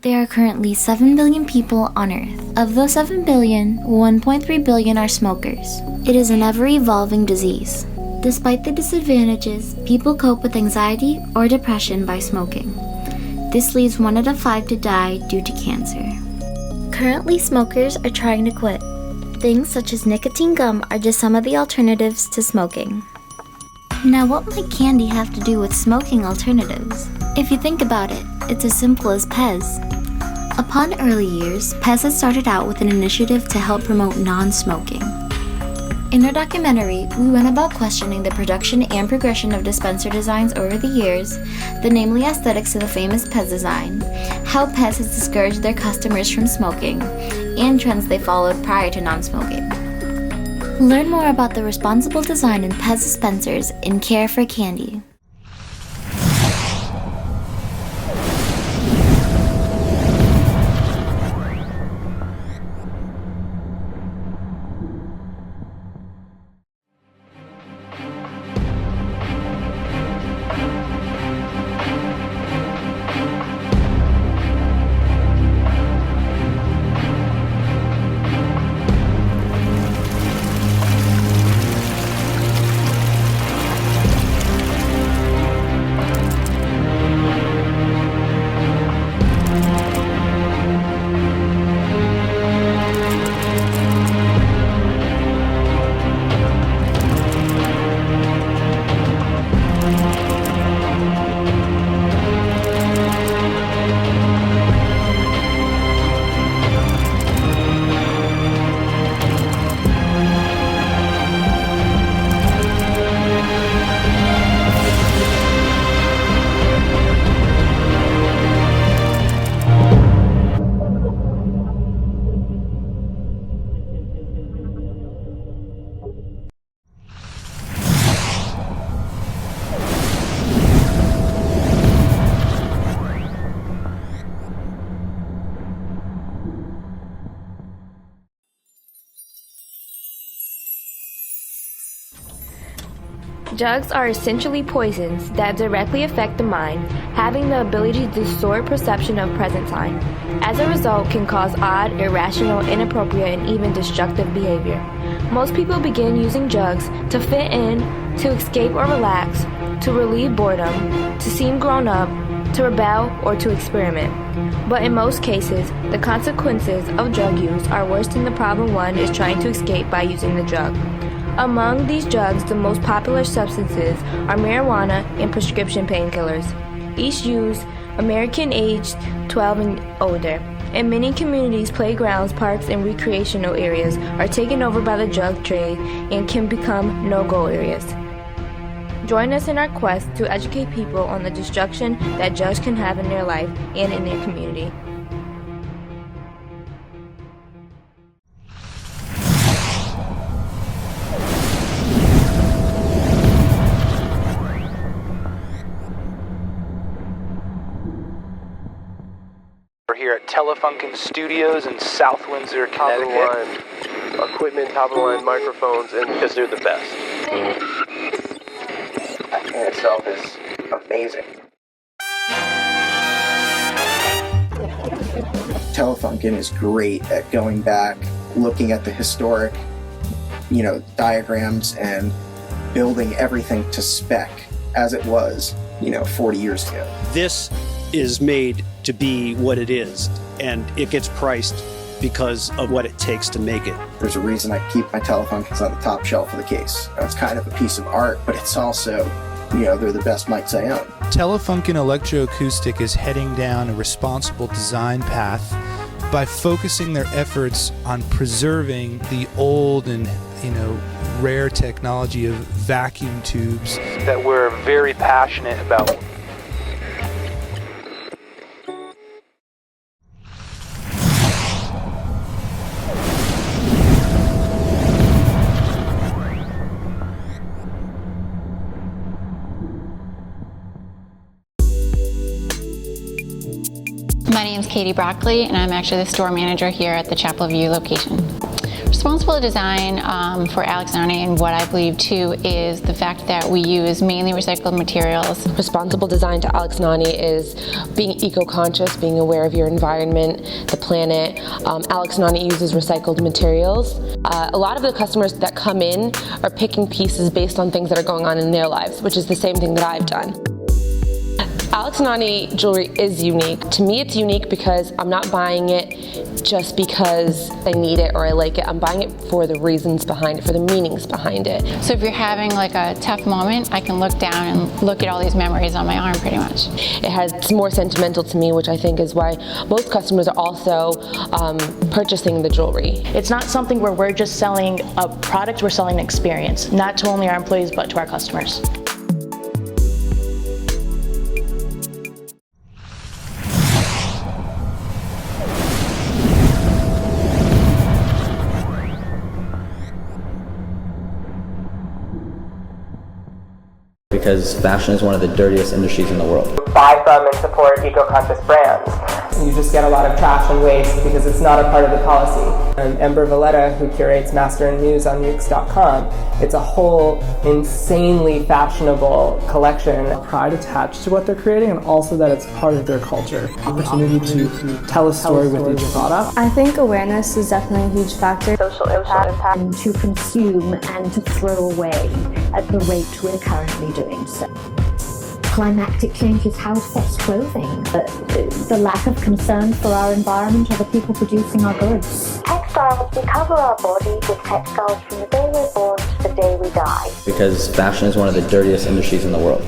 There are currently 7 billion people on Earth. Of those 7 billion, 1.3 billion are smokers. It is an ever-evolving disease. Despite the disadvantages, people cope with anxiety or depression by smoking. This leaves 1 out of 5 to die due to cancer. Currently, smokers are trying to quit. Things such as nicotine gum are just some of the alternatives to smoking. Now, what might candy have to do with smoking alternatives? If you think about it, it's as simple as Pez. Upon early years, Pez had started out with an initiative to help promote non-smoking. In our documentary, we went about questioning the production and progression of dispenser designs over the years, the namely aesthetics of the famous Pez design, how Pez has discouraged their customers from smoking, and trends they followed prior to non-smoking. Learn more about the responsible design in Pez dispensers in Care for Candy. Drugs are essentially poisons that directly affect the mind, having the ability to distort perception of present time. As a result, can cause odd, irrational, inappropriate, and even destructive behavior. Most people begin using drugs to fit in, to escape or relax, to relieve boredom, to seem grown up, to rebel, or to experiment. But in most cases, the consequences of drug use are worse than the problem one is trying to escape by using the drug. Among these drugs, the most popular substances are marijuana and prescription painkillers. Each use American aged 12 and older. In many communities, playgrounds, parks, and recreational areas are taken over by the drug trade and can become no-go areas. Join us in our quest to educate people on the destruction that drugs can have in their life and in their community. We're here at Telefunken Studios in South Windsor, Connecticut. Top of the line equipment, top of the line microphones, and because they're the best. That in itself is amazing. Telefunken is great at going back, looking at the historic, diagrams and building everything to spec as it was, 40 years ago. This is made to be what it is, and it gets priced because of what it takes to make it. There's a reason I keep my Telefunkens on the top shelf of the case. It's kind of a piece of art, but it's also, they're the best mics I own. Telefunken Electroacoustic is heading down a responsible design path by focusing their efforts on preserving the old and, rare technology of vacuum tubes. That we're very passionate about. My name is Katie Broccoli, and I'm actually the store manager here at the Chapel View location. Responsible design for Alex and Ani, and what I believe too, is the fact that we use mainly recycled materials. Responsible design to Alex and Ani is being eco-conscious, being aware of your environment, the planet. Alex and Ani uses recycled materials. A lot of the customers that come in are picking pieces based on things that are going on in their lives, which is the same thing that I've done. Alex and Ani jewelry is unique. To me, it's unique because I'm not buying it just because I need it or I like it. I'm buying it for the reasons behind it, for the meanings behind it. So if you're having like a tough moment, I can look down and look at all these memories on my arm pretty much. It's more sentimental to me, which I think is why most customers are also purchasing the jewelry. It's not something where we're just selling a product, we're selling an experience, not to only our employees, but to our customers. Because fashion is one of the dirtiest industries in the world. Buy from and support eco-conscious brands. You just get a lot of trash and waste because it's not a part of the policy. And Ember Valletta, who curates Master and Muse on Mukes.com, it's a whole insanely fashionable collection. Pride attached to what they're creating, and also that it's part of their culture. Opportunity to tell a story with each product. I think awareness is definitely a huge factor. Social impact. And to consume and to throw away at the rate we're currently doing so. Climactic change is house-best clothing. The lack of concern for our environment are the people producing our goods. Textiles, we cover our bodies with textiles from the day we're born to the day we die. Because fashion is one of the dirtiest industries in the world.